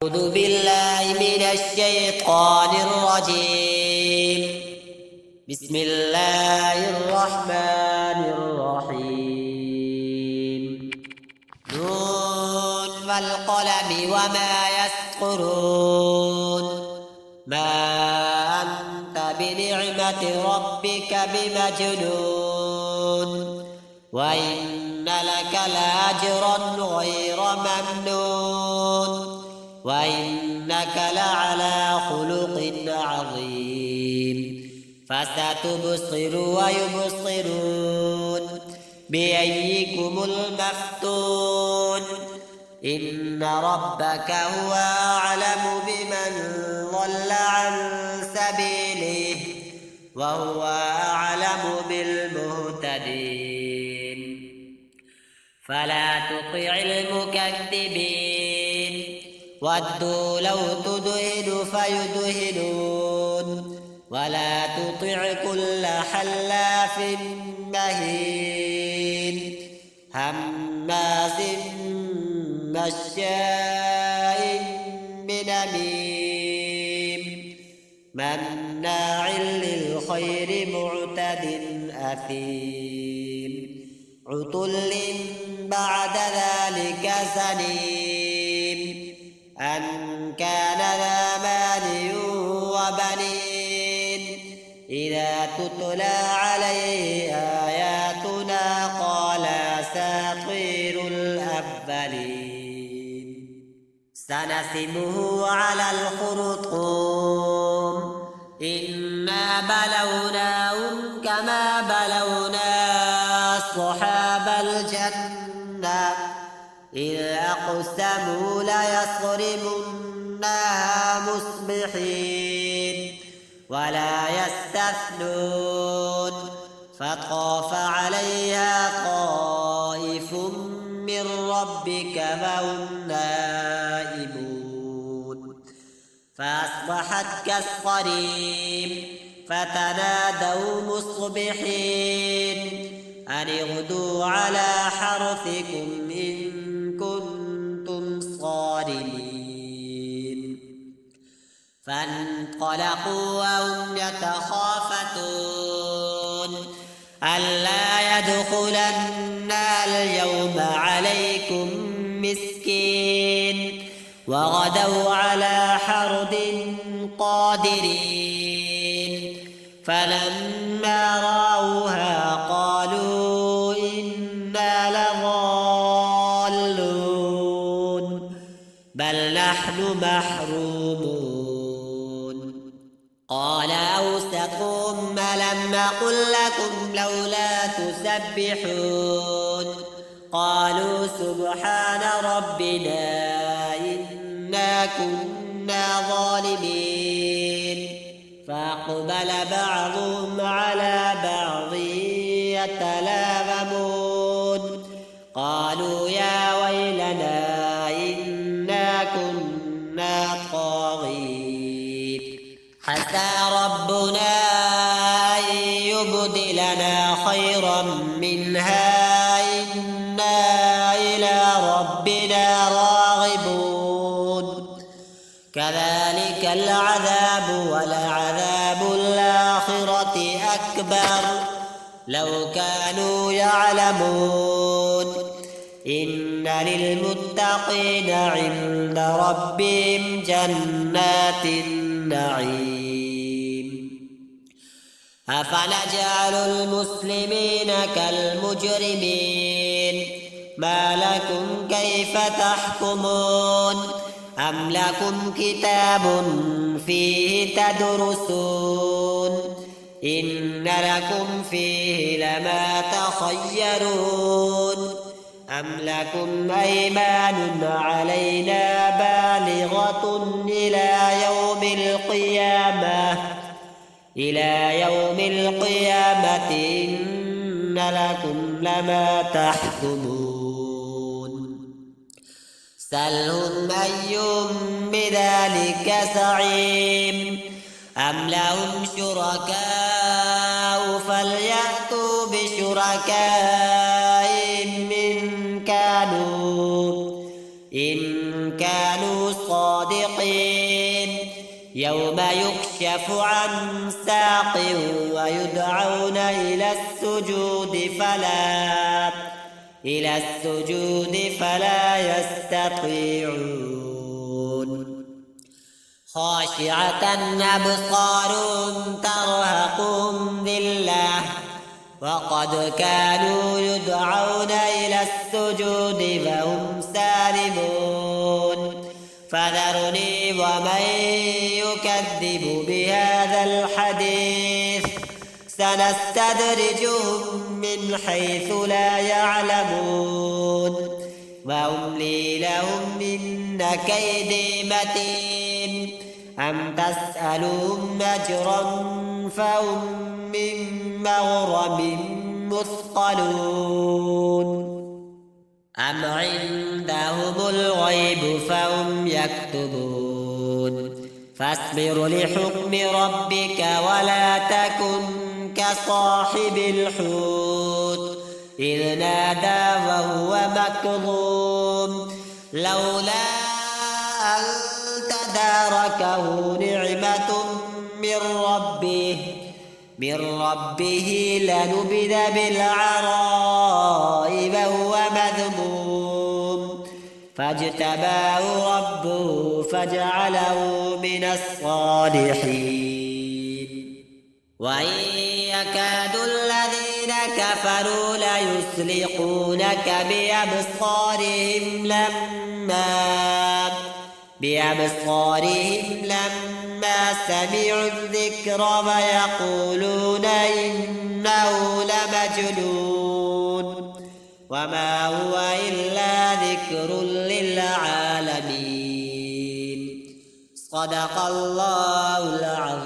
أعوذ بالله من الشيطان الرجيم. بسم الله الرحمن الرحيم. نون والقلم وما يسطرون. ما أنت بنعمة ربك بمجنون. وإن لك لأجرا غير ممنون. وإنك لعلى خلق عظيم. فستبصر ويبصرون بأيكم المفتون. إن ربك هو أعلم بمن ضل عن سبيله وهو أعلم بالمهتدين. فلا تطع المكذبين. ودوا لو تدهن فيدهنون. ولا تطع كل حلاف مهين هماز مشاء بنميم مناع للخير معتد أثيم عتل بعد ذلك زنيم أن كان ذا مال وبنين إذا تتلى عليه آياتنا قال أساطير الأولين. سنسمه على الخرطوم. إنا بلوناهم كما بلونا أصحاب الجنة إذ أقسموا ليصرمنها مصبحين ولا يستثنون. فطاف عليها طائف من ربك فهم نائمون. فأصبحت كالصريم. فتنادوا مصبحين أن اغدوا على حرثكم إن كنتم صارمين. فانطلقوا وهم يتخافتون ألا يدخلن اليوم عليكم مسكين. وغدوا على حرد قادرين. فلما رأوها قالوا إنا لضالون بل نحن محرومون. قال أوسطهم ألم أقل لكم لولا تسبحون. قالوا سبحان ربنا إنا كنا ظالمين. فأقبل بعضهم على بعض يتلاومون. قالوا يا ويلنا إنا كنا طاغين. عسى ربنا أن يبدلنا خيرا منها إنا إلى ربنا راغبون. كذلك العذاب ولعذاب الآخرة أكبر لو كانوا يعلمون. إن للمتقين عند ربهم جنات النعيم. أفنجعل المسلمين كالمجرمين. ما لكم كيف تحكمون. أم لكم كتاب فيه تدرسون. إن لكم فيه لما تخيرون. أم لكم أيمان علينا بالغة إلى يوم القيامة إن لكم لما تحكمون. سلهم أيهم بذلك زعيم. أم لهم شركاء فليأتوا بشركائهم إن كانوا إن كانوا صادقين يوم يكشف عن ساق ويدعون إلى السجود فلا يستطيعون خاشعة أبصارهم ترهقهم ذلة وقد كانوا يدعون إلى السجود فهم سالمون فذرني ومن يكذب بهذا الحديث سنستدرجهم من حيث لا يعلمون وأملي لهم إن كيدي متين أم تسألهم أجرا فهم من مغرم مثقلون أم عندهم الغيب فهم يكتبون فاصبر لحكم ربك ولا تكن كصاحب الحوت إذ نادى وهو مكظوم لولا أن تداركه نعمة من ربه لنبذ بالعراء وهو مذموم فاجتباه ربه فجعله من الصالحين وإن يكاد الذين كفروا ليزلقونك بأبصارهم لما سمعوا الذكر ويقولون إنه لمجنون وما هو إلا ذكر للعالمين صدق الله العظيم.